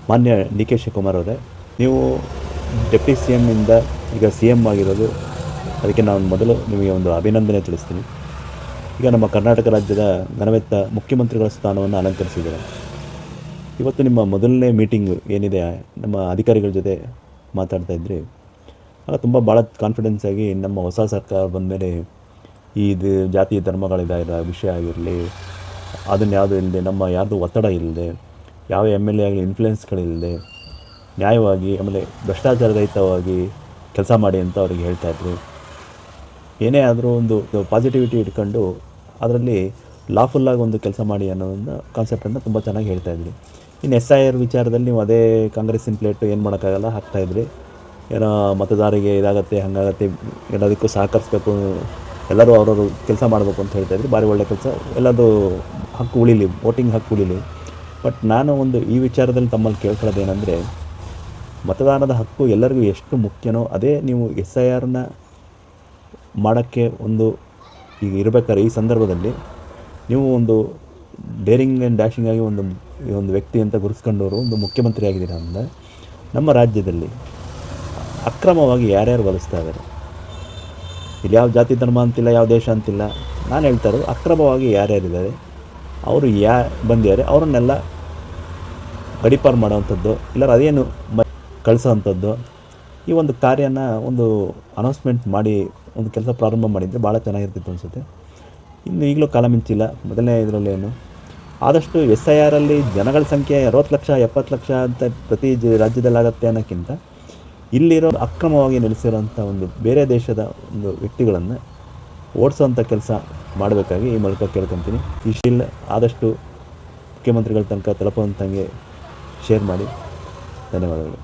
ಮಾನ್ಯ D K Shivakumar ಅವರೇ, ನೀವು ಡೆಪ್ಟಿ ಸಿ ಎಮ್ಮಿಂದ ಈಗ ಸಿ ಎಮ್ ಆಗಿರೋದು, ಅದಕ್ಕೆ ನಾನು ಮೊದಲು ನಿಮಗೆ ಒಂದು ಅಭಿನಂದನೆ ತಿಳಿಸ್ತೀನಿ. ಈಗ ನಮ್ಮ ಕರ್ನಾಟಕ ರಾಜ್ಯದ ಘನವೆತ್ತ ಮುಖ್ಯಮಂತ್ರಿಗಳ ಸ್ಥಾನವನ್ನು ಅಲಂಕರಿಸಿದ್ದಾರೆ. ಇವತ್ತು ನಿಮ್ಮ ಮೊದಲನೇ ಮೀಟಿಂಗು ಏನಿದೆ, ನಮ್ಮ ಅಧಿಕಾರಿಗಳ ಜೊತೆ ಮಾತಾಡ್ತಾ ಇದ್ರಿ, ಆಗ ಭಾಳ ಕಾನ್ಫಿಡೆನ್ಸ್ ಆಗಿ ನಮ್ಮ ಹೊಸ ಸರ್ಕಾರ ಬಂದಮೇಲೆ ಇದು ಜಾತಿ ಧರ್ಮಗಳಿದ ವಿಷಯ ಆಗಿರಲಿ, ಅದನ್ನು ಯಾವುದೂ ಇಲ್ಲದೆ, ನಮ್ಮ ಯಾರ್ದು ಒತ್ತಡ ಇಲ್ಲದೆ, ಯಾವ ಎಮ್ ಎಲ್ ಎ ಆಗಲಿ ಇನ್ಫ್ಲೂಯೆನ್ಸ್ಗಳಿಲ್ಲದೆ, ನ್ಯಾಯವಾಗಿ ಆಮೇಲೆ ಭ್ರಷ್ಟಾಚಾರ ರಹಿತವಾಗಿ ಕೆಲಸ ಮಾಡಿ ಅಂತ ಅವ್ರಿಗೆ ಹೇಳ್ತಾಯಿದ್ರು. ಏನೇ ಆದರೂ ಒಂದು ಪಾಸಿಟಿವಿಟಿ ಇಟ್ಕೊಂಡು ಅದರಲ್ಲಿ ಲಾಫುಲ್ಲಾಗಿ ಒಂದು ಕೆಲಸ ಮಾಡಿ ಅನ್ನೋದನ್ನು ಕಾನ್ಸೆಪ್ಟನ್ನು ತುಂಬ ಚೆನ್ನಾಗಿ ಹೇಳ್ತಾಯಿದ್ರಿ. ಇನ್ನು SIR ವಿಚಾರದಲ್ಲಿ ನೀವು ಅದೇ ಕಾಂಗ್ರೆಸ್ಸಿನ ಪ್ಲೇಟು ಏನು ಮಾಡೋಕ್ಕಾಗಲ್ಲ ಹಾಕ್ತಾಯಿದ್ರಿ. ಏನೋ ಮತದಾರರಿಗೆ ಇದಾಗತ್ತೆ, ಹಾಗಾಗತ್ತೆ, ಎಲ್ಲದಕ್ಕೂ ಸಹಕರಿಸ್ಬೇಕು, ಎಲ್ಲರೂ ಅವ್ರವರು ಕೆಲಸ ಮಾಡಬೇಕು ಅಂತ ಹೇಳ್ತಾಯಿದ್ರಿ. ಭಾರಿ ಒಳ್ಳೆ ಕೆಲಸ, ಎಲ್ಲದು ಹಕ್ಕು ಉಳಿಲಿ, ವೋಟಿಂಗ್ ಹಕ್ಕು ಉಳಿಲಿ. ಬಟ್ ನಾನು ಒಂದು ಈ ವಿಚಾರದಲ್ಲಿ ತಮ್ಮಲ್ಲಿ ಕೇಳ್ಕೊಳ್ಳೋದೇನೆಂದರೆ, ಮತದಾನದ ಹಕ್ಕು ಎಲ್ಲರಿಗೂ ಎಷ್ಟು ಮುಖ್ಯನೋ ಅದೇ ನೀವು SIRನ ಮಾಡೋಕ್ಕೆ ಒಂದು ಈಗ ಇರಬೇಕಾದ್ರೆ ಈ ಸಂದರ್ಭದಲ್ಲಿ ನೀವು ಒಂದು ಡೇರಿಂಗ್ ಆ್ಯಂಡ್ ಡ್ಯಾಶಿಂಗ್ ಆಗಿ ಒಂದು ವ್ಯಕ್ತಿ ಅಂತ ಗುರುಸ್ಕೊಂಡವರು ಒಂದು ಮುಖ್ಯಮಂತ್ರಿ ಆಗಿದ್ದೀರ ಅಂದರೆ, ನಮ್ಮ ರಾಜ್ಯದಲ್ಲಿ ಅಕ್ರಮವಾಗಿ ಯಾರ್ಯಾರು ಬಳಸ್ತಾ ಇದ್ದಾರೆ, ಇಲ್ಲಿ ಯಾವ ಜಾತಿ ಧರ್ಮ ಅಂತಿಲ್ಲ, ಯಾವ ದೇಶ ಅಂತಿಲ್ಲ, ನಾನು ಹೇಳ್ತಾ ಇರೋದು ಅಕ್ರಮವಾಗಿ ಯಾರ್ಯಾರಿದ್ದಾರೆ ಅವರು ಬಂದಿದ್ದಾರೆ ಅವರನ್ನೆಲ್ಲ ಗಡೀಪಾರು ಮಾಡೋವಂಥದ್ದು, ಇಲ್ಲ ಅದೇನು ಕಳಿಸೋವಂಥದ್ದು, ಈ ಒಂದು ಕಾರ್ಯನ ಒಂದು ಅನೌನ್ಸ್ಮೆಂಟ್ ಮಾಡಿ ಒಂದು ಕೆಲಸ ಪ್ರಾರಂಭ ಮಾಡಿದರೆ ಭಾಳ ಚೆನ್ನಾಗಿರ್ತಿತ್ತು ಅನಿಸುತ್ತೆ. ಇನ್ನು ಈಗಲೂ ಕಾಲ ಮಿಂಚಿಲ್ಲ. ಮೊದಲನೇ ಇದರಲ್ಲೇನು ಆದಷ್ಟು SIRಲ್ಲಿ ಜನಗಳ ಸಂಖ್ಯೆ 60 ಲಕ್ಷ 70 ಲಕ್ಷ ಅಂತ ಪ್ರತಿ ರಾಜ್ಯದಲ್ಲಾಗತ್ತೆ ಅನ್ನೋಕ್ಕಿಂತ ಇಲ್ಲಿರೋ ಅಕ್ರಮವಾಗಿ ನೆಲೆಸಿರೋಂಥ ಒಂದು ಬೇರೆ ದೇಶದ ಒಂದು ವ್ಯಕ್ತಿಗಳನ್ನು ಓಡಿಸೋವಂಥ ಕೆಲಸ ಮಾಡಬೇಕಾಗಿ ಈ ಮೂಲಕ ಕೇಳ್ಕೊತೀನಿ. ಈ ಶೀಲ್ ಆದಷ್ಟು ಮುಖ್ಯಮಂತ್ರಿಗಳ ತನಕ ತಲುಪುವಂಥಂಗೆ ಶೇರ್ ಮಾಡಿ. ಧನ್ಯವಾದಗಳು.